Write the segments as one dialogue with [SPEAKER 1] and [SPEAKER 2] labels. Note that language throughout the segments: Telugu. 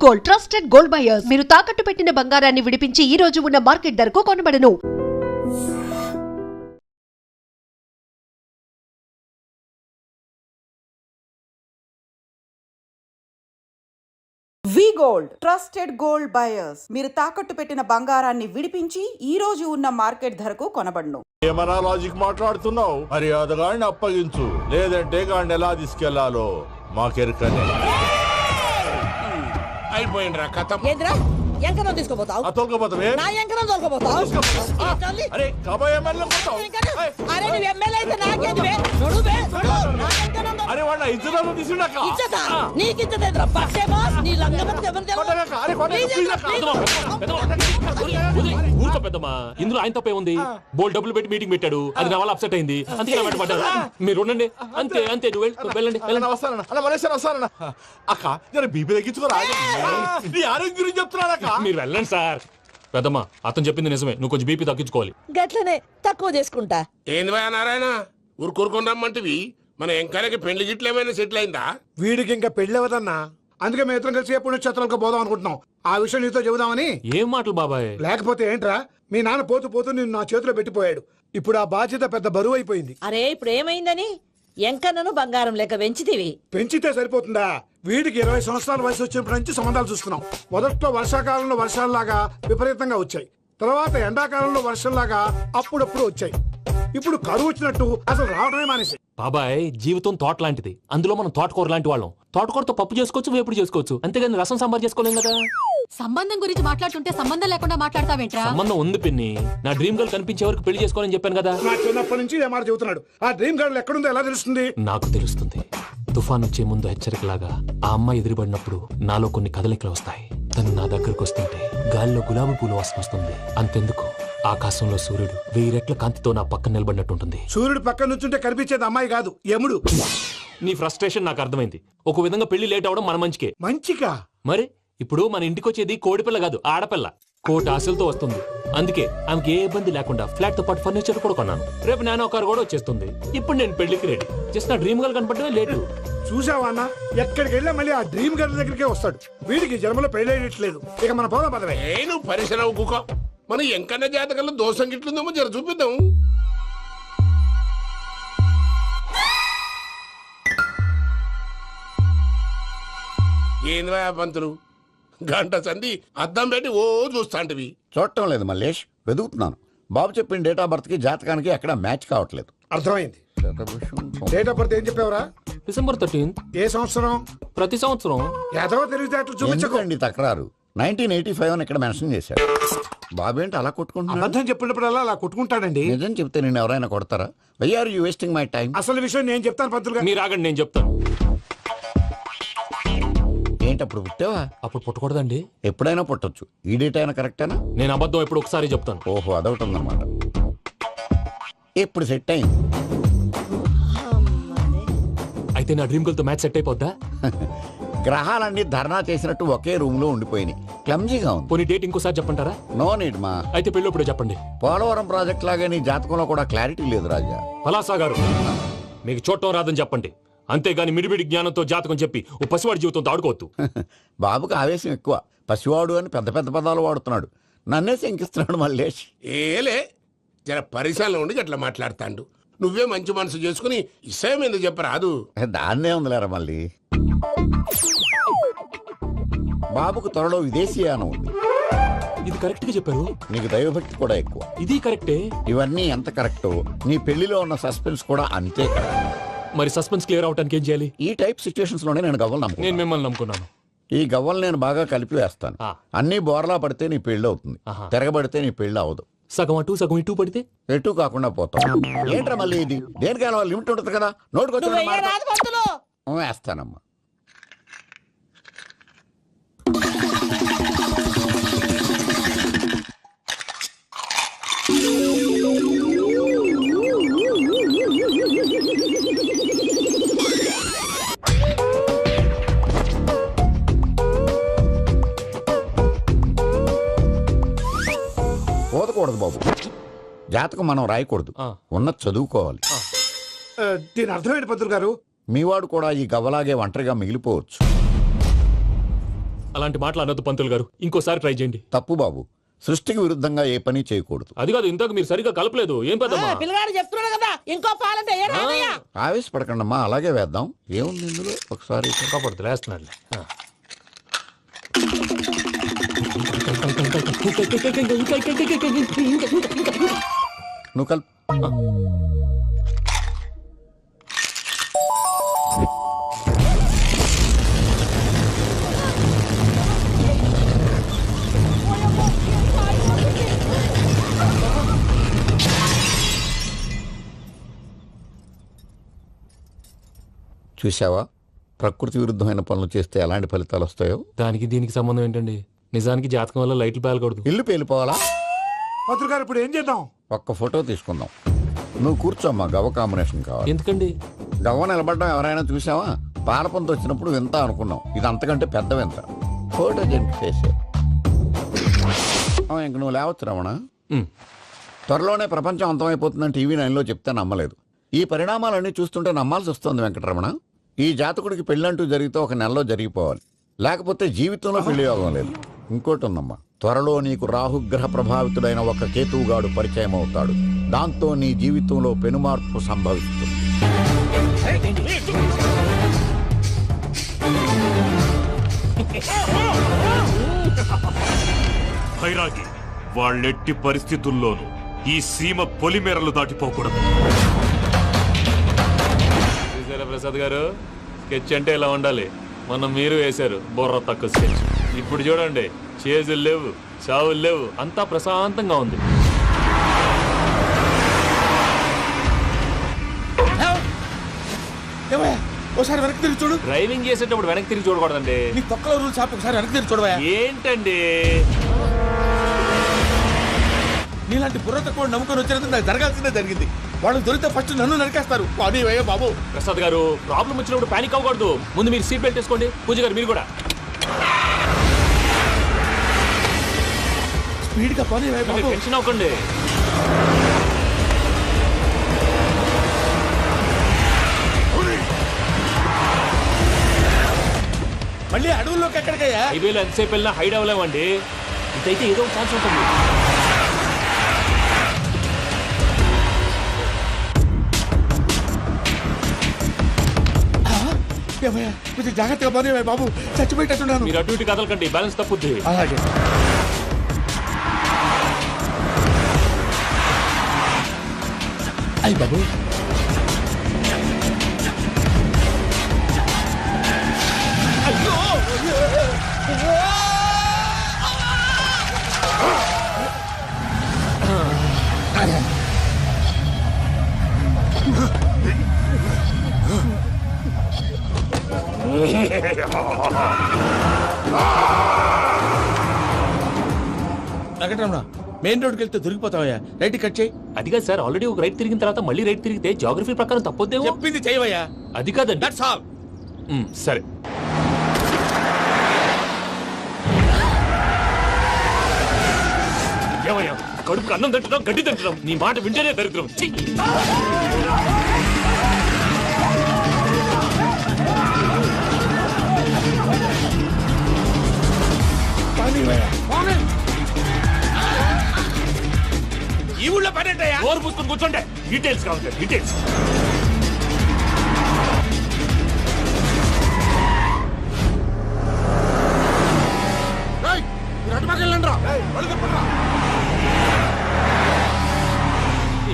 [SPEAKER 1] Gold trusted gold buyers. మీరు తాకట్టు పెట్టిన బంగారాన్ని విడిపించి ఈ రోజు ఉన్న మార్కెట్ ధరకు కొనబడను.
[SPEAKER 2] వి గోల్డ్ ట్రస్టెడ్ గోల్డ్ బయర్స్. మీరు తాకట్టు పెట్టిన బంగారాన్ని విడిపించి ఈ రోజు ఉన్న మార్కెట్ ధరకు కొనబడను.
[SPEAKER 3] ఏమన్నా లాజిక్ మాట్లాడుతున్నావు? మర్యాదగా అప్పగించు, లేదంటే గాడిని ఎలా తీసుకెళ్లాలో మాకెరకనే.
[SPEAKER 4] అయిపోయిండ్రా కథ.
[SPEAKER 5] ఏంద్రా ఎంకరం తీసుకోపోతావు?
[SPEAKER 3] తోలుకోపోతావే?
[SPEAKER 5] నా ఎంకరం తోలుకోపోతావు?
[SPEAKER 3] అరే కాబోయే ఎమ్మెల్యే కొట్టావు.
[SPEAKER 5] అరే నువ్వు ఎమ్మెల్యే అయితే నాకేంటివే? నడువే నడు. నా ఎంకరం
[SPEAKER 3] అరే వాడు ఇజ్జత్ తీసుకున్నాక
[SPEAKER 5] ఇచ్చతా నీకు ఇచ్చదేంద్రా పట్టే బాస్. నీ లంగమతి ఎవరు
[SPEAKER 6] ఊరుకో పెద్దమ్మా, ఇందులో ఆయన తప్పే ఉంది. బోల్ డబ్బులు పెట్టి మీటింగ్ పెట్టాడు, అది నా వల్ల అప్సెట్ అయింది, అందుకే నా పడ్డారు. మీరు ఉండండి, అంతే అంతే. నువ్వు వెళ్ళండి.
[SPEAKER 3] వస్తానన్నా అలా మలేసారి వస్తానన్నా. అక్క జర బీపీ తగ్గించుకోరా, నీ ఆరోగ్యం గురించి చెప్తున్నాను అక్క.
[SPEAKER 6] మీరు వెళ్ళండి సార్. పెద్దమ్మా అతను చెప్పింది నిజమే, నువ్వు కొంచెం బీపీ తగ్గించుకోవాలి.
[SPEAKER 5] గట్లనే తక్కువ చేసుకుంటా.
[SPEAKER 4] ఏంది భయ నారాయణ ఊరుకూరుకొని రమ్మంటివి? మన ఎంకరకి పెళ్లి గిట్లు ఏమైనా సెటిల్ అయిందా?
[SPEAKER 7] వీడికి ఇంకా పెళ్లి అవ్వదన్నా, అందుకే మేము ఇద్దరం కలిసి పుణ్యక్షేత్రాలకు పోదాం అనుకుంటున్నాం. ఆ విషయం నీతో చెబుదామని.
[SPEAKER 6] ఏం మాటలు బాబాయ్?
[SPEAKER 7] లేకపోతే ఏంట్రా, మీ నాన్న పోతూ పోతూ నిన్ను నా చేతిలో పెట్టిపోయాడు. ఇప్పుడు ఆ బాధ్యత పెద్ద బరువు అయిపోయింది.
[SPEAKER 5] అరే ఇప్పుడు ఏమైందని? ఎంకన్నను బంగారం లెక్క పెంచితివి.
[SPEAKER 7] పెంచితే సరిపోతుందా? వీడికి 20 సంవత్సరాల వయసు వచ్చినప్పటి నుంచి సంబంధాలు చూస్తున్నాం. మొదట్లో వర్షాకాలంలో వర్షాలలాగా విపరీతంగా వచ్చాయి, తర్వాత ఎండాకాలంలో వర్షంలాగా అప్పుడప్పుడు వచ్చాయి. ఇప్పుడు కరువు వచ్చినట్టు అసలు రావడమే మానేసి.
[SPEAKER 6] బాబాయ్ జీవితం తోట లాంటిది, అందులో మనం తోటకూర లాంటి వాళ్ళం. తోటకూరతో పప్పు చేసుకోవచ్చు, వేపుడు చేసుకోవచ్చు, అంతేగాని రసం సాంబార్ చేసుకోలేం కదా.
[SPEAKER 8] సంబంధం గురించి మాట్లాడుతుంటే సంబంధం లేకుండా మాట్లాడతావేంట్రా?
[SPEAKER 6] సంబంధం ఉంది పిన్ని, నా డ్రీమ్ గర్ల్ కనిపించే వరకు పెళ్లి చేసుకోవాలని చెప్పాను కదా.
[SPEAKER 7] నా చిన్నప్పటి నుంచి ఏ మాట చెబుతున్నాడు. ఆ డ్రీమ్ గర్ల్ ఎక్కడుందో ఎలా తెలుస్తుంది?
[SPEAKER 6] నాకు తెలుస్తుంది. తుఫాన్ వచ్చే ముందు హెచ్చరికలాగా ఆ అమ్మాయి ఎదురుపడినప్పుడు నాలో కొన్ని కదలికలు వస్తాయి. తను నా దగ్గరకు వస్తుంటే గాలిలో గులాబీ పూలు వాసన వస్తుంది. అంతెందుకు, ఆకాశంలో సూర్యుడు 1000 రెట్ల కాంతితో నా పక్కన నిలబడినట్టుంటుంది.
[SPEAKER 7] సూర్యుడు పక్కన నుంచుంటే కనిపించేది అమ్మాయి కాదు, యముడు.
[SPEAKER 6] నీ ఫ్రస్ట్రేషన్ నాకు అర్థమైంది. ఒక విధంగా పెళ్లి లేట్ అవడం మన మంచికే.
[SPEAKER 7] మంచిగా?
[SPEAKER 6] మరి ఇప్పుడు మన ఇంటికి వచ్చేది కోడిపిల్ల కాదు, ఆడపిల్ల. కోటి ఆశలతో వస్తుంది. అందుకే ఆమెకి ఏ ఇబ్బంది లేకుండా ఫ్లాట్ తో పాటు ఫర్నిచర్ కూడా కొన్నాను. రేపు నానో కారు కూడా వచ్చేస్తుంది. ఇప్పుడు నేను పెళ్లికి రెడీ. జస్ట్ నా డ్రీమ్ గర్ల్ కనపడమే లేటు.
[SPEAKER 7] చూసావా అన్న, ఎక్కడికి వెళ్ళా మళ్ళీ ఆ డ్రీమ్ గర్ల్ దగ్గరికే వస్తాడు. వీడికి జన్మలో పెళ్ళేయట్లేదు. ఇక మన పోదాం పదవే.
[SPEAKER 4] నేను పరిశ్రమ కుక మన ఎంకన్న జాతకంలో దోషం గిట్లుందేమో జర చూపిద్దాం. ఏంది భయ పంతులు, గంట సంధి అద్దం పెట్టి ఓ చూస్తాంటివి?
[SPEAKER 9] చూడటం లేదు మల్లేష్, వెతుకుతున్నాను. బాబు చెప్పిన డేట్ ఆఫ్ బర్త్ కి జాతకానికి ఎక్కడ మ్యాచ్ కావట్లేదు.
[SPEAKER 7] అర్థమైంది. డేట్ ఆఫ్ బర్త్ ఏం చెప్పావురా?
[SPEAKER 6] డిసెంబర్ 13.
[SPEAKER 7] ఏ సంవత్సరం?
[SPEAKER 6] ప్రతి సంవత్సరం.
[SPEAKER 7] ఎదవ తెలివితేటలు చూపించకండి.
[SPEAKER 9] ఎందుకండి తక్రారు? 1985 అని ఇక్కడ మెన్షన్ చేశాడు. బాబు ఏంటి అలా కొట్టుకుంటున్నాడు?
[SPEAKER 7] అబద్ధం చెప్పినప్పుడల్లా అలా కొట్టుకుంటాడండి.
[SPEAKER 9] నిజం చెప్తే నేను ఎవరైనా కొడతారా? Why are you wasting my time?
[SPEAKER 7] అసలు విషయం నేను చెప్తాను పంతులు గారు.
[SPEAKER 6] మీరు ఆగండి, నేను చెప్తాను.
[SPEAKER 9] ఏంటి అప్పుడు పుట్టావా?
[SPEAKER 6] అప్పుడు పుట్టకూడదండి.
[SPEAKER 9] ఎప్పుడైనా పుట్టొచ్చు. ఈ డేట్ అయినా కరెక్టేనా?
[SPEAKER 6] నేను అబద్ధం ఎప్పుడు ఒకసారి చెప్తాను.
[SPEAKER 9] ఓహో, అదొకటి ఉందన్నమాట. ఎప్పుడు సెట్ అయింది?
[SPEAKER 6] అయితే నా డ్రీమ్ గర్ల్ తో మ్యాచ్ సెట్ అయిపోద్దా?
[SPEAKER 9] గ్రహాలన్నీ ధర్నా చేసినట్టు ఒకే రూమ్ లో ఉండిపోయినాయి. క్లమ్జీగా ఉంది.
[SPEAKER 6] పోనీ డేట్ ఇంకోసారి చెప్పంటారా?
[SPEAKER 9] నో నీడ్ మా.
[SPEAKER 6] అయితే పెళ్ళి ఇప్పుడే చెప్పండి.
[SPEAKER 9] పోలవరం ప్రాజెక్ట్ లాగే నీ జాతకంలో కూడా క్లారిటీ లేదు రాజా.
[SPEAKER 6] పలాసా గారు, మీకు చూడటం రాదని చెప్పండి, అంతేగాని మిడిమిడి జ్ఞానంతో జాతకం చెప్పి ఓ పసివాడి జీవితంతో ఆడుకోవద్దు.
[SPEAKER 9] బాబుకి ఆవేశం ఎక్కువ. పసివాడు అని పెద్ద పెద్ద పదాలు వాడుతున్నాడు. నన్నే శంకిస్తున్నాడు మల్లేష్.
[SPEAKER 4] ఏలే జర పరిశ్రమలో ఉండి గట్లా మాట్లాడతాండు. నువ్వే మంచి మనసు చేసుకుని ఇష్టం ఎందుకు చెప్పరాదు?
[SPEAKER 9] దాన్నే ఉందిలేరా మళ్ళీ. బాబుకు త్వరలో విదేశీయానం ఉంది.
[SPEAKER 6] ఇది కరెక్ట్ గా చెప్పారు.
[SPEAKER 9] నీకు దైవభక్తి కూడా ఎక్కువ.
[SPEAKER 6] ఇది కరెక్టే.
[SPEAKER 9] ఇవన్నీ ఎంత కరెక్టో నీ పెళ్లిలో ఉన్న సస్పెన్స్ కూడా అంతే కరెక్ట్.
[SPEAKER 6] మరి సస్పెన్స్ క్లియర్ అవడానికి ఏం చేయాలి?
[SPEAKER 9] ఈ టైప్ సిచ్యువేషన్స్ లోనే నేను గవ్వలు
[SPEAKER 6] నేను
[SPEAKER 9] నమ్ముకున్నాను.
[SPEAKER 6] మిమ్మల్ని నమ్ముకున్నాను.
[SPEAKER 9] ఈ గవ్వలు నేను బాగా కలిపి వేస్తాను. అన్ని బోర్లా పడితే నీ పెళ్లి అవుతుంది, తిరగబడితే నీ పెళ్లి అవదు.
[SPEAKER 6] సగం అటు సగం ఇటు పడితే
[SPEAKER 9] ఎటు కాకుండా పోతాం. ఏంట్రా మళ్ళీ ఇది? దేనికైనా లిమిట్ ఉంటుంది కదా. నోటుకొచ్చి
[SPEAKER 5] పంతులు
[SPEAKER 9] వేస్తానమ్మా. పోదకూడదు బాబు. జాతకం మనం రాయకూడదు, ఉన్నది చదువుకోవాలి.
[SPEAKER 7] దీని అర్థమైంది పంతులు గారు.
[SPEAKER 9] మీవాడు కూడా ఈ గవ్వలాగే ఒంటరిగా మిగిలిపోవచ్చు.
[SPEAKER 6] అలాంటి మాటలు అనొద్దు పంతులు గారు, ఇంకోసారి ట్రై చేయండి.
[SPEAKER 9] తప్పు బాబు, సృష్టికి విరుద్ధంగా ఏ పని చేయకూడదు.
[SPEAKER 6] అది కాదు, ఇంతకు మీరు సరిగ్గా కలపలేదు. ఏం పెద్దమ్మా?
[SPEAKER 5] పిల్లగాడు చెప్తున్నాడు కదా ఇంకో పాలంటే ఏ రాదయ్యా?
[SPEAKER 9] ఆవేశపడకండమ్మా, అలాగే వేద్దాం. ఏముంది ఇందులో, ఒకసారి
[SPEAKER 6] కాపాడుతు లేస్తున్నాడు.
[SPEAKER 9] నువ్వు కల్ చూసావా, ప్రకృతి విరుద్ధమైన పనులు చేస్తే ఎలాంటి ఫలితాలు వస్తాయో.
[SPEAKER 6] దానికి దీనికి సంబంధం ఏంటండి? నిజానికి జాతకం వల్ల లైట్లు పేలకూడదు.
[SPEAKER 9] ఇల్లు పేలిపోవాలా?
[SPEAKER 7] పంతులు గారు ఇప్పుడు ఏం చేద్దాం?
[SPEAKER 9] ఒక్క ఫోటో తీసుకుందాం. నువ్వు కూర్చోమ్మా, గవ్వ కాంబినేషన్ కావాలి.
[SPEAKER 6] ఎందుకండి?
[SPEAKER 9] గవ్వ నిలబడడం ఎవరైనా చూసావా? పాలపంత వచ్చినప్పుడు వింత అనుకున్నాం, ఇది అంతకంటే పెద్ద వింత. ఫోటో చేసే ఇంక నువ్వు లేవచ్చు రమణ. త్వరలోనే ప్రపంచం అంతమైపోతుందని టీవీ 9లో చెప్తే నమ్మలేదు. ఈ పరిణామాలన్నీ చూస్తుంటే నమ్మాల్సి వస్తుంది వెంకటరమణ. ఈ జాతకుడికి పెళ్ళంటూ జరిగితే 1 నెలలో జరిగిపోవాలి, లేకపోతే జీవితంలో పెళ్లి యోగం లేదు. ఇంకోటి ఉందమ్మా, త్వరలో నీకు రాహుగ్రహ ప్రభావితుడైన ఒక కేతువుగాడు పరిచయం అవుతాడు. దాంతో నీ జీవితంలో పెనుమార్పు సంభవిస్తుంది.
[SPEAKER 10] భైరాగి, వాళ్ళెట్టి పరిస్థితుల్లోనూ ఈ సీమ పొలిమేరలు దాటిపోకూడదు.
[SPEAKER 6] ప్రసాద్ గారు, స్కెచ్ అంటే ఇలా ఉండాలి. మొన్న మీరు వేశారు బుర్ర తక్కువ స్కెచ్. ఇప్పుడు చూడండి, చేజులు లేవు, చావులు లేవు, అంతా ప్రశాంతంగా ఉంది.
[SPEAKER 5] ఒకసారి వెనక్కి తిరిగి చూడు.
[SPEAKER 6] డ్రైవింగ్ చేసేటప్పుడు వెనక్కి తిరిగి చూడకూడదండి.
[SPEAKER 5] నీ తొక్కలో రూల్ షాప్ ఒకసారి వెనక్కి తిరిగి చూడవా.
[SPEAKER 6] ఏంటండి
[SPEAKER 5] నీలాంటి బుర్ర తక్కువ నమ్ముకొని వచ్చినందుకు నాకు జరగాల్సిందే జరిగింది. వాళ్ళు దొరికితే ఫస్ట్ నన్ను నరికేస్తారు. కానీ అయ్యో బాబు.
[SPEAKER 6] ప్రసాద్ గారు, ప్రాబ్లం వచ్చినప్పుడు పానిక్ అవ్వకూడదు. ముందు మీరు సీట్ బెల్ట్ వేసుకోండి. పూజ గారు మీరు కూడా
[SPEAKER 5] స్పీడ్గా పని బాబు.
[SPEAKER 6] టెన్షన్ అవ్వకండి.
[SPEAKER 5] మళ్ళీ అడవుల్లోకి ఎక్కడికయ్యా?
[SPEAKER 6] హైవేలో ఎంతసేపు వెళ్ళినా హైడ్ అవ్వలేమండి. ఇదైతే ఏదో ఒక ఛాన్స్ ఉంటుంది.
[SPEAKER 5] కొంచెం జాగ్రత్తగా పని బాబు, చచ్చిపోయేటట్టున్నాను.
[SPEAKER 6] మీరు అటు ఇటు కదలకండి, బ్యాలెన్స్ తప్పుద్ది.
[SPEAKER 5] అలాగే. అయ్యి బాబు, వెంకటరమణ, మెయిన్ రోడ్కి వెళ్తే దొరికిపోతావయ్యా. రైట్ కట్ చేయి.
[SPEAKER 6] అది కాదు సార్, ఆల్రెడీ ఒక రైట్ తిరిగిన తర్వాత మళ్ళీ రైట్ తిరిగితే జాగ్రఫీ ప్రకారం తప్పొద్దేమో.
[SPEAKER 5] చెప్పింది చేయవయ్యా.
[SPEAKER 6] అది కాదండి.
[SPEAKER 5] That's all.
[SPEAKER 6] సరే. ఏమయ్యా, కడుపుకు అన్నం తింటున్నాం, గడ్డి తింటున్నాం. నీ మాట వింటేనే దరిద్రం.
[SPEAKER 5] ఈ ఊళ్ళో పని ఏంటయ్యా?
[SPEAKER 6] ఓరు పుస్తకం కూర్చోండి. డీటెయిల్స్ కావాలి, డీటెయిల్స్.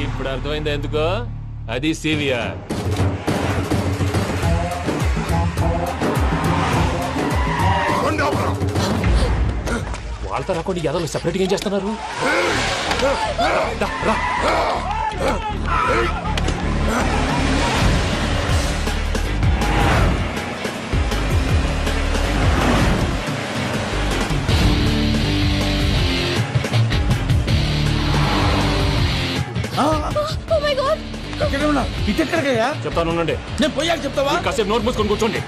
[SPEAKER 6] ఇప్పుడు అర్థమైంది ఎందుకో. అది సివిఆర్. వాళ్ళతో రాకుండా యాదవ్ సెపరేట్గా ఏం చేస్తున్నారు?
[SPEAKER 5] ఇటెక్కడికయ్యా?
[SPEAKER 6] చెప్తాను ఉండండి.
[SPEAKER 5] నేను పోయాక చెప్తావా?
[SPEAKER 6] కాసేపు నోట్ మూసుకొని కూర్చోండి.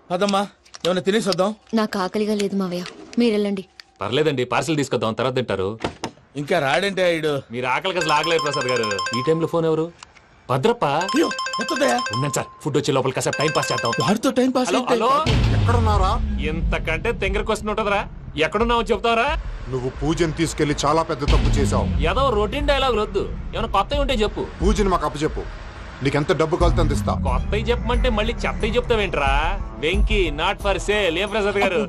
[SPEAKER 5] పదమ్మా ఏమైనా తినేసి వద్దాం.
[SPEAKER 8] నాకు ఆకలిగా లేదు మావయ్య, మీరు వెళ్ళండి.
[SPEAKER 6] పర్లేదండి, పార్సిల్ తీసుకొద్దాం, తర్వాత తింటారు.
[SPEAKER 5] ఇంకా రాడంటే ఇడు.
[SPEAKER 6] మీరు ఆకలికి అసలు ఆగలేదు ప్రసాద్ గారు. ఈ టైంలో ఫోన్ ఎవరు? భద్రప్ప.
[SPEAKER 5] అయ్యో ఎత్తదయ్యా.
[SPEAKER 6] ఉన్నాను సార్, ఫుడ్ వచ్చే లోపల కాసేపు టైం పాస్ చేద్దాం.
[SPEAKER 5] వాడితో టైం పాస్
[SPEAKER 6] హలో హలో,
[SPEAKER 9] ఎక్కడున్నారా?
[SPEAKER 6] ఇంతకంటే తెంగర క్వశ్చన్ ఉంటుందిరా. ఎక్కడున్నావు చెప్తావరా?
[SPEAKER 9] నువ్వు పూజని తీసుకెళ్లి చాలా పెద్ద తప్పు చేశావు.
[SPEAKER 6] ఏదో రొటీన్ డైలాగ్ వద్దు, ఏమైనా కొత్తవి ఉంటే చెప్పు.
[SPEAKER 9] పూజని మాకు అప్పచెప్పు, నీకెంత డబ్బు కలితే అందిస్తా.
[SPEAKER 6] కొత్తవి చెప్పమంటే మళ్ళీ చెత్తవి చెప్తావేంట్రా? Venky not for sale. ఏ ప్రసాద్ గారు?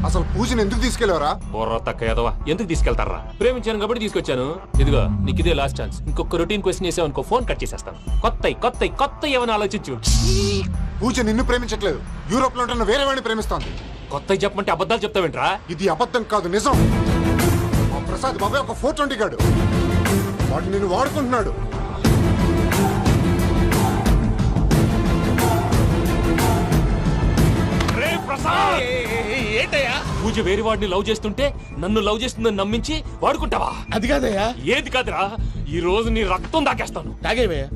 [SPEAKER 9] అసలు పూజని ఎందుకు తీసుకెళ్లేవరా?
[SPEAKER 6] బుర్ర తక్క ఏదవా, ఎందుకు తీసుకెళ్తారా? ప్రేమించాను కాబట్టి తీసుకొచ్చాను. ఇదిగో నీకు ఇదే లాస్ట్ ఛాన్స్. ఇంకొక రొటీన్ క్వశ్చన్ చేసావు అనుకో, ఫోన్ కట్ చేసేస్తాను. కొత్త ఏమైనా ఆలోచించు.
[SPEAKER 9] పూజ నిన్ను ప్రేమించట్లేదు, యూరోప్ లో ఉంటున్న వేరే వాడిని ప్రేమిస్తాంది.
[SPEAKER 6] కొత్తవి చెప్పమంటే అబద్ధాలు చెప్తావేంట్రా?
[SPEAKER 9] ఇది అబద్ధం కాదు, నిజం. మా ప్రసాద్ బాబాయ్ ఒక 420 గాడు, వాడు నిన్ను వాడుకుంటున్నాడు.
[SPEAKER 5] ఏంటయ్యా?
[SPEAKER 6] పూజ వేరే వాడిని లవ్ చేస్తుంటే నన్ను లవ్ చేస్తుందని నమ్మించి వాడుకుంటావా?
[SPEAKER 5] అది కాదయ్యా.
[SPEAKER 6] ఏది కాదురా, ఈ రోజు నీ రక్తం దాకేస్తాను.
[SPEAKER 5] తాగేవయ్యా,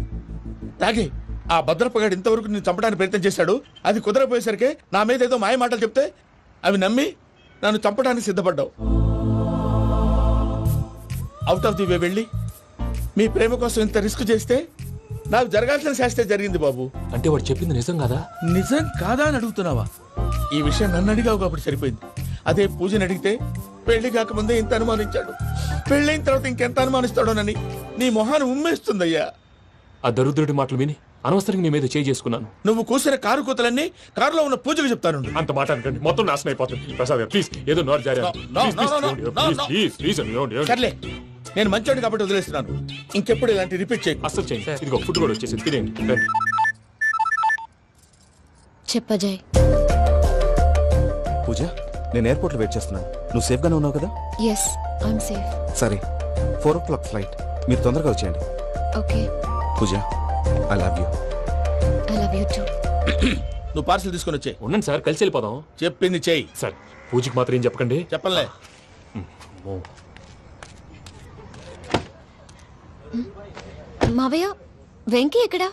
[SPEAKER 5] తాగే. ఆ భద్రపగాడు ఇంతవరకు నేను చంపడానికి ప్రయత్నం చేశాడు. అది కుదరపోయేసరికి నా మీద ఏదో మాయ మాటలు చెప్తే అవి నమ్మి నన్ను చంపడానికి సిద్ధపడ్డావు. అవుట్ ఆఫ్ ది వే వెళ్ళి మీ ప్రేమ కోసం ఇంత రిస్క్ చేస్తే నాకు జరగాల్సిన శాస్త్రే జరిగింది బాబు.
[SPEAKER 6] అంటే వాడు చెప్పింది నిజం కాదా?
[SPEAKER 5] నిజం కాదా అని అడుగుతున్నావా? ఈ విషయం నన్ను అడిగావు కాబట్టి సరిపోయింది. అదే పూజని అడిగితే పెళ్లి కాకముందే ఇంత అనుమానించాడు, పెళ్ళైన తర్వాత ఇంకెంత అనుమానిస్తాడోనని నీ మొహాన్ని ఉమ్మేస్తుందయ్యా.
[SPEAKER 6] ఆ దరిద్రుడి మాటలు విని అనవసరంగా నీ మీద చేయి చేసుకున్నాను.
[SPEAKER 5] నువ్వు కూసిన కారు కూతలన్నీ కారులో ఉన్న పూజకు చెప్తాను.
[SPEAKER 6] అంత మాట అనకండి, మొత్తం నాశనం అయిపోతుంది. ప్రసాద్ ప్లీజ్, ఏదో నోరు జారీ.
[SPEAKER 5] సర్లే, నేను మంచోడు కాబట్టి వదిలేస్తున్నాను. ఇంకెప్పుడు ఇలాంటి రిపీట్ చేయకు.
[SPEAKER 6] అస్సలు చేయండి. ఇదిగో ఫుడ్ కూడా వచ్చేసి తినేయండి. రండి.
[SPEAKER 8] చెప్పజాయ్.
[SPEAKER 11] పూజ, నేను ఎయిర్పోర్ట్లో వెయిట్ చేస్తున్నాను. నువ్వు సేఫ్గానే ఉన్నావు కదా?
[SPEAKER 8] Yes, I'm safe.
[SPEAKER 11] సరే, 4 o'clock ఫ్లైట్. మీరు తొందరగా వచ్చేయండి.
[SPEAKER 8] Okay.
[SPEAKER 11] Pooja, I love you.
[SPEAKER 8] I love you too.
[SPEAKER 5] నువ్వు పార్సల్ తీసుకొని వచ్చే.
[SPEAKER 6] ఉన్నాను సార్, కలిసి వెళ్ళిపోదాం.
[SPEAKER 5] చెప్పింది చెయ్యి.
[SPEAKER 6] సార్, పూజకి మాత్రం ఏం చెప్పకండి.
[SPEAKER 5] చెప్పలే.
[SPEAKER 8] మావయ్య, వెంకీ ఎక్కడా?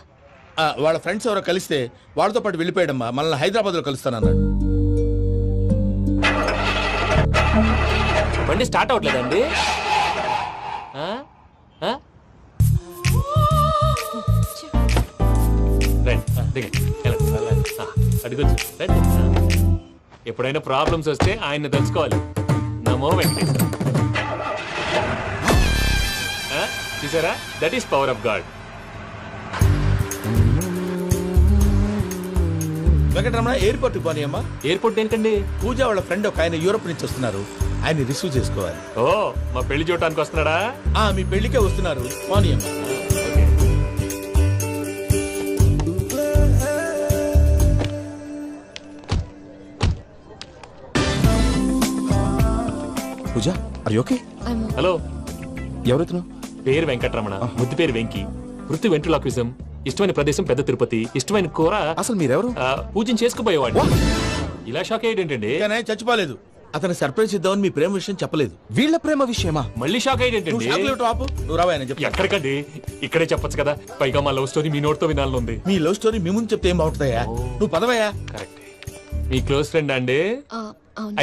[SPEAKER 5] వాళ్ళ ఫ్రెండ్స్ ఎవరో కలిస్తే వాళ్ళతో పాటు వెళ్ళిపోయాడమ్మా. మనల్ని హైదరాబాద్లో కలుస్తానన్నాడు.
[SPEAKER 6] బండి స్టార్ట్ అవ్వట్లేదండి. అడిగొచ్చు. ఎప్పుడైనా ప్రాబ్లమ్స్ వస్తే ఆయన్ని తెలుసుకోవాలి. నమో వెంకటేశ్వర. చూసారా, that is power of God.
[SPEAKER 5] Venkataramana, airport పోనీ అమ్మా.
[SPEAKER 6] ఎయిర్పోర్ట్ ఏంటండి?
[SPEAKER 5] పూజ వాళ్ళ ఫ్రెండ్ ఒక ఆయన యూరోప్ నుంచి వస్తున్నారు, ఆయన రిసీవ్ చేసుకోవాలి.
[SPEAKER 6] ఓ, మా పెళ్లి చూడటానికి వస్తున్నాడా?
[SPEAKER 5] మీ పెళ్లికే వస్తున్నారు. పోనీ అమ్మా.
[SPEAKER 11] పూజ, ఆర్ యు ఓకే?
[SPEAKER 6] హలో,
[SPEAKER 11] ఎవరైతున్నావు?
[SPEAKER 6] పేరు వెంకటరమణ, ముద్దు పేరు వెంకీ, వృత్తి వెంట్రులాక్విజం, ఇష్టమైన ప్రదేశం పెద్ద తిరుపతి, ఇష్టమైన కూర.
[SPEAKER 11] అసలు మీరెవరు?
[SPEAKER 6] పూజను చేసుకుపోయేవాడు. ఇలా షాక్ అయ్యేటండి.
[SPEAKER 5] చచ్చిపోలేదు. అతను సర్ప్రైజ్ ఇద్దామని మీ ప్రేమ విషయం చెప్పలేదు.
[SPEAKER 11] వీళ్ళ ప్రేమ విషయమా?
[SPEAKER 6] మళ్ళీ షాక్ అయ్యేటండి.
[SPEAKER 5] నువ్వు రావాయని చెప్పి.
[SPEAKER 6] ఎక్కడికండి, ఇక్కడే చెప్పొచ్చు కదా. పైగా మా లవ్ స్టోరీ మీ నోటితో వినాలనుంది.
[SPEAKER 5] మీ లవ్ స్టోరీ మీ ముందు చెప్తే ఏం బాగుంటుందయ్యా? నువ్వు పదవయ్యా.
[SPEAKER 6] కరెక్ట్. మీ క్లోజ్ ఫ్రెండ్ అండి?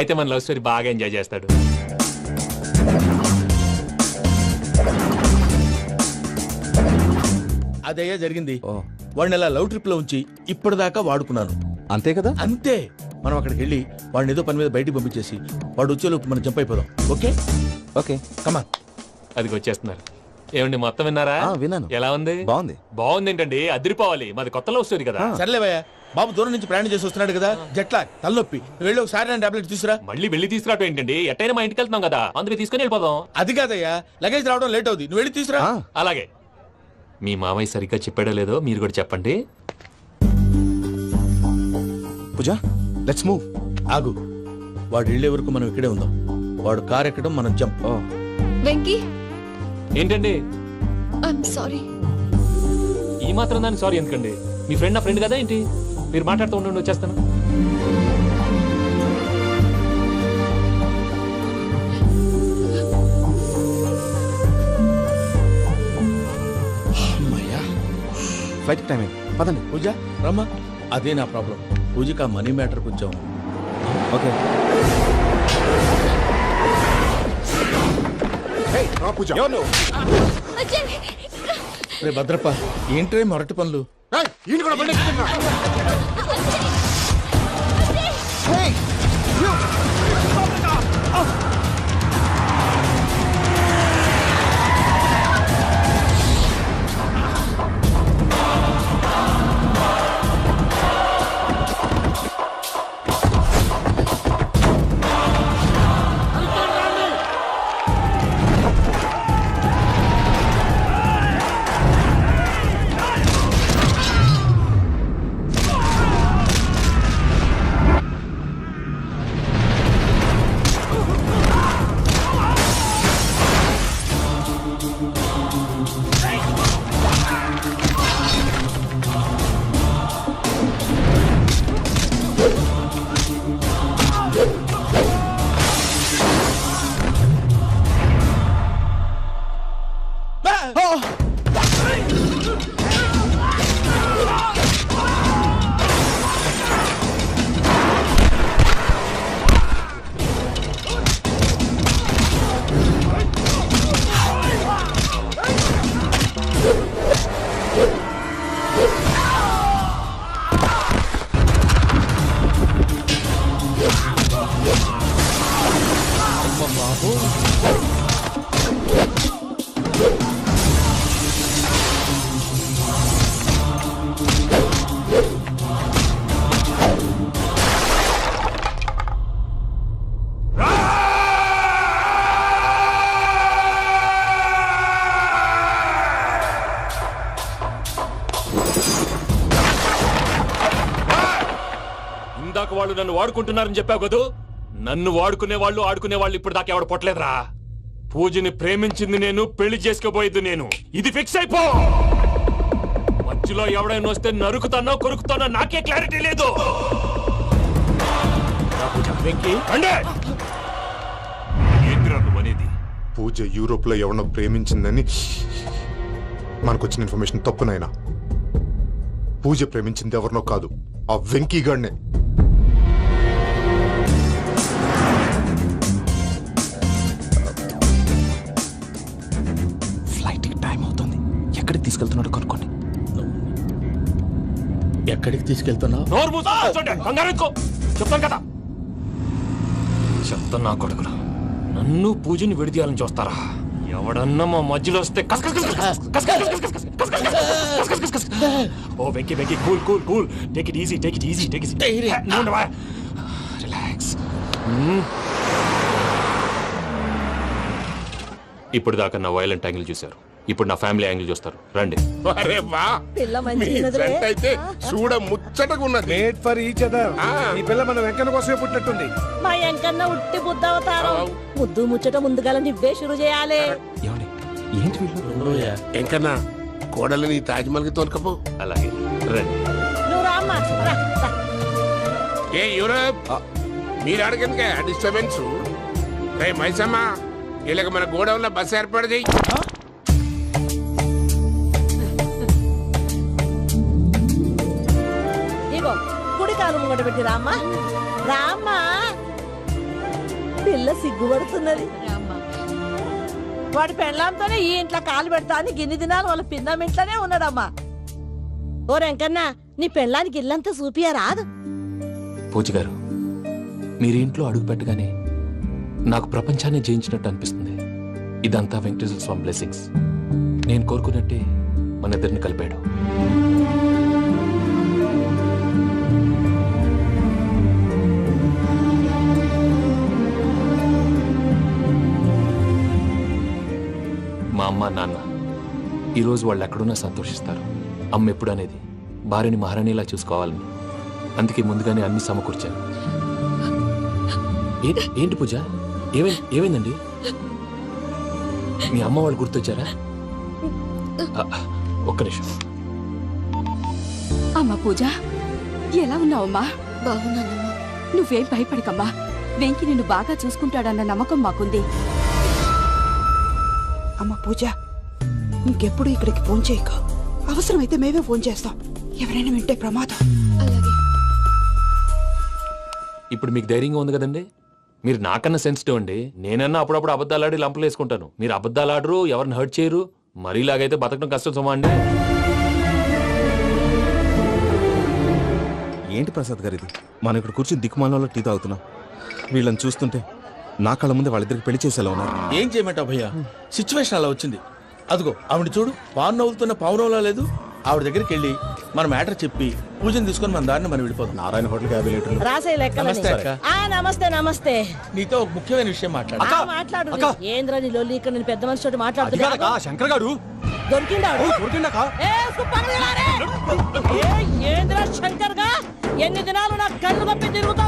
[SPEAKER 6] అయితే మన లవ్ స్టోరీ బాగా ఎంజాయ్ చేస్తాడు.
[SPEAKER 5] అదయ్యా జరిగింది. వాడిని అలా లవ్ ట్రిప్ లో ఉంచి ఇప్పటిదాకా వాడుకున్నాను.
[SPEAKER 11] అంతే కదా?
[SPEAKER 5] అంతే. మనం అక్కడికి వెళ్ళి వాడిని ఏదో పని మీద బయటికి పంపించేసి వాడు వచ్చేలోపు మనం జంప్ అయిపోదాం. ఓకే
[SPEAKER 11] ఓకే,
[SPEAKER 5] కమా.
[SPEAKER 6] అది వచ్చేస్తున్నారు. ఏమండి, మొత్తం విన్నారా?
[SPEAKER 11] విన్నాను.
[SPEAKER 6] ఎలా ఉంది?
[SPEAKER 11] బాగుంది.
[SPEAKER 6] బాగుంది ఏంటండి, అదిరిపోవాలి. మాది కొత్త లవ్ స్టోరీ కదా.
[SPEAKER 5] సర్లేవయ్యా, బాబు దూరం నుంచి ప్రయాణం చేసి వస్తున్నాడు కదా, జట్లా తలనొప్పి. వెళ్ళి ఒకసారి టాబ్లెట్ తీసుకురా.
[SPEAKER 6] మళ్ళీ వెళ్ళి తీసుకురావటం ఏంటండి? ఎట్టైనా మా ఇంటికి వెళ్తున్నాం కదా, అందుకే తీసుకుని వెళ్ళిపోదాం.
[SPEAKER 5] అది కాదయ్యా, లగేజ్ రావడం లేట్ అవుతుంది. నువ్వు వెళ్ళి తీసుకురా.
[SPEAKER 6] అలాగే. మీ మామయ్య సరిగ్గా చెప్పాడో లేదో మీరు కూడా చెప్పండి.
[SPEAKER 11] పూజ, లెట్స్ మూవ్.
[SPEAKER 5] ఆగు, వాడు వెళ్ళే వరకు మనం ఇక్కడే ఉందాం. వాడు కార్ ఎక్కడం, మనం జంప్.
[SPEAKER 8] వెంకీ,
[SPEAKER 6] ఏంటండి?
[SPEAKER 8] I'm sorry.
[SPEAKER 6] ఈ మాత్రం దాన్ని సారీ ఎందుకండి? మీ ఫ్రెండ్ నా ఫ్రెండ్ కదా ఏంటి? మీరు మాట్లాడుతూ ఉండండి, వచ్చేస్తాను.
[SPEAKER 5] అమ్మయ్యా.
[SPEAKER 11] ఫ్లైట్ టైం అయింది పదండి.
[SPEAKER 5] పూజ రమ్మా. అదే నా ప్రాబ్లం. పూజకి ఆ మనీ మ్యాటర్ కొంచెం.
[SPEAKER 11] ఓకే
[SPEAKER 7] పూజ
[SPEAKER 5] రే భద్రప్ప, ఏంట్రే మొరటి పనులు?
[SPEAKER 7] ఈయన కూడా బండి ఎక్కుతున్నా.
[SPEAKER 6] ఇందాక వాళ్ళు నన్ను వాడుకుంటున్నారని చెప్పావు కదూ. నన్ను వాడుకునే వాళ్ళు ఆడుకునే వాళ్ళు ఇప్పుడు దాకా ఎవడు పొట్టలేదురా. పూజని ప్రేమించింది నేను, పెళ్లి చేసుకోబోయేది నేను. ఇది ఫిక్స్ అయిపో. మధ్యలో ఎవడైనా వస్తే నరుకుతానో కొరుకుతానో నాకే క్లారిటీ లేదు. ఏంటిరా నువ్వు అనేది?
[SPEAKER 12] పూజ యూరోప్ లో ఎవరినో ప్రేమించిందని మనకొచ్చిన ఇన్ఫర్మేషన్ తప్పునైనా. పూజ ప్రేమించింది ఎవరినో కాదు, ఆ వెంకీ గాడినే.
[SPEAKER 11] ఫ్లైట్ టైం అవుతుంది. ఎక్కడికి తీసుకెళ్తున్నాడు కనుక్కోండి.
[SPEAKER 5] ఎక్కడికి తీసుకెళ్తున్నావు?
[SPEAKER 6] నోరు మూసుకొని కూర్చోండి. కంగారు ఎందుకు? చెప్తాను కదా. చెప్తాను నా కొడుకురా. నన్ను పూజని విడిదీయాలని చూస్తారా? ఎవడన్నా మా మధ్యలో వస్తే ఓ Venky Venky, cool cool cool, take it easy, take it easy, take it relax. ఇప్పుడు దాకా నా వైలెంట్ యాంగిల్ చూశారు, ఇప్పుడు నా ఫ్యామిలీ యాంగిల్ చూస్తారు. రండి.
[SPEAKER 4] అరే వా, మీ జంట అయితే చూడ ముచ్చటగా ఉన్నది.
[SPEAKER 7] Made for each other. ఈ పిల్ల మన వెంకన్న కోసమే పుట్టినట్టుంది.
[SPEAKER 13] మా వెంకన్న ఉట్టి బుద్ధవతారం. ముద్దు ముచ్చట ముందుగాల నువ్వే షురు చేయాలి.
[SPEAKER 11] ఏంటి వీళ్ళు?
[SPEAKER 4] ఎంకన్నా కోడలు నీ తాజ్మహల్కి తోలుకపో.
[SPEAKER 6] అలాగే రండి.
[SPEAKER 13] నువ్వు రామ్మా.
[SPEAKER 4] ఏ యూరప్, మీరు అడగందుకే డిస్టర్బెన్స్. రే మైసమ్మ, వీళ్ళకి మన గోడౌన్లో బస్సు ఏర్పాటు చేయి.
[SPEAKER 13] ఇగో కుడి కాలు ముంగట పెట్టి రామ్మా. రామ్మా, పిల్ల సిగ్గుపడుతున్నది. వాడి పెళ్ళాంతోనే ఈ ఇంట్లో కాలు పెడతా అని గిన్ని దినాలు వాళ్ళ పిన్నం ఇంట్లోనే ఉన్నాడమ్మా. ఓ వెంకన్న, నీ పెళ్ళానికి ఇల్లంతా చూపియా రాదు.
[SPEAKER 6] పూజ గారు, మీరు ఇంట్లో అడుగు పెట్టగానే నాకు ప్రపంచాన్ని జయించినట్టు అనిపిస్తుంది. ఇదంతా వెంకటేశ్వర స్వామి బ్లెస్సింగ్స్. నేను కోరుకున్నట్టే మన ఇద్దరిని కలిపాడు. మా అమ్మ నాన్న ఈరోజు వాళ్ళు ఎక్కడున్నా సంతోషిస్తారు. అమ్మ ఎప్పుడు అనేది భార్యని మహారాణిలా చూసుకోవాలని, అందుకే ముందుగానే అన్ని సమకూర్చాను. ఏంటి పూజ, ఏమైందండి? మీ అమ్మ వాళ్ళు గుర్తొచ్చారా? ఒక్క నిమిషం.
[SPEAKER 8] అమ్మ పూజ, ఎలా ఉన్నావమ్మా? బాగున్నానమ్మా. నువ్వేం భయపడకమ్మా. వెంకి నిన్ను బాగా చూసుకుంటాడన్న నమ్మకం మాకుంది.
[SPEAKER 2] అమ్మ పూజ, ఇంకెప్పుడు ఇక్కడికి ఫోన్ చేయక. అవసరమైతే మేమే ఫోన్ చేస్తాం. ఎవరైనా వింటే ప్రమాదం.
[SPEAKER 8] అలాగే.
[SPEAKER 6] ఇప్పుడు మీకు ధైర్యంగా ఉంది కదండి. మీరు నాకన్నా సెన్సిటివ్ అండి. నేనన్నా అప్పుడప్పుడు అబద్ధాలాడి లంపలు వేసుకుంటాను. మీరు అబద్ధాలాడరు, ఎవరిని హర్ట్ చేయరు. మరీ ఇలాగైతే బతకడం కష్టం సుమా అండి.
[SPEAKER 11] ఏంటి ప్రసాద్ గారు ఇది? మనం ఇక్కడ కూర్చుని దిక్కుమాలలో టీ తాగుతున్నాం. వీళ్ళని చూస్తుంటే నా కళ్ళ ముందే వాళ్ళిద్దరికి పెళ్లి చేసేలా ఉన్నారు.
[SPEAKER 5] ఏం చేయమంటావు భయ్యా, సిచ్యువేషన్ అలా వచ్చింది. అదిగో ఆవిడ చూడు, పాను నవ్వుతున్న పావురంలా లేదు. ఆవిడ దగ్గరికి వెళ్ళి మన మ్యాటర్ చెప్పి పూజను తీసుకొని మన దారిని మనం వెళ్ళిపోతాం.
[SPEAKER 11] నారాయణ హోటల్ 50 లీటర్లు.
[SPEAKER 13] రాసే లెక్క.
[SPEAKER 5] నమస్తే అక్క.
[SPEAKER 13] నమస్తే నమస్తే.
[SPEAKER 5] నీతో ఒక ముఖ్యమైన విషయం మాట్లాడు.
[SPEAKER 13] మాట్లాడు. ఏంద్ర నీ లొల్లి? ఇక్కడ నేను పెద్ద మనిషితో మాట్లాడుతున్నా.
[SPEAKER 11] శంకర్ గారు
[SPEAKER 13] దొరికిందా?
[SPEAKER 11] దొరికిందాక
[SPEAKER 13] ఏంద్ర శంకర్ గా ఎన్ని దినాలు నా కళ్ళు తప్పి తిరుగుతా